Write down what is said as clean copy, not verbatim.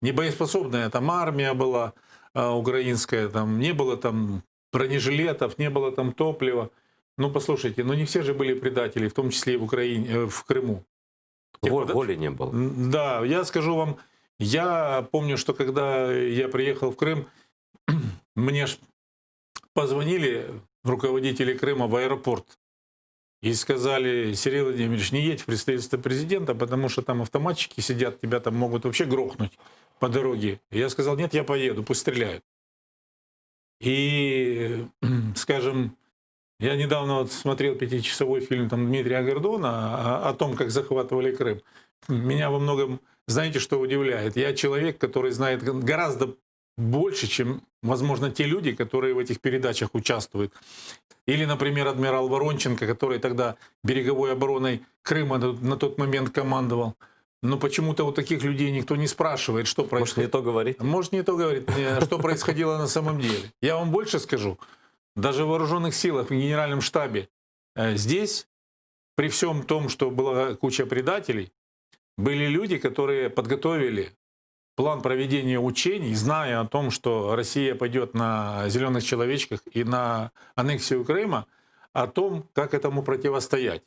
Небоеспособная там армия была украинская, там не было там бронежилетов, не было там топлива. Ну, послушайте, ну не все же были предатели, в том числе и в Украине, в Крыму. Воли не было. Да, я скажу вам, я помню, что когда я приехал в Крым, мне ж позвонили руководители Крыма в аэропорт и сказали: Сергей Владимирович, не едь в представительство президента, потому что там автоматчики сидят, тебя там могут вообще грохнуть по дороге. Я сказал: нет, я поеду, пусть стреляют. И, скажем, я недавно вот смотрел 5-часовой фильм там, Дмитрия Гордона о том, как захватывали Крым. Меня во многом, знаете, что удивляет? Я человек, который знает гораздо больше, чем, возможно, те люди, которые в этих передачах участвуют. Или, например, адмирал Воронченко, который тогда береговой обороной Крыма на тот момент командовал. Но почему-то у таких людей никто не спрашивает, что Может, происходит. не то говорить? Может, не то говорит, что происходило на самом деле. Я вам больше скажу. Даже в вооруженных силах, в генеральном штабе здесь, при всем том, что была куча предателей, были люди, которые подготовили план проведения учений, зная о том, что Россия пойдет на зеленых человечках и на аннексию Крыма, о том, как этому противостоять.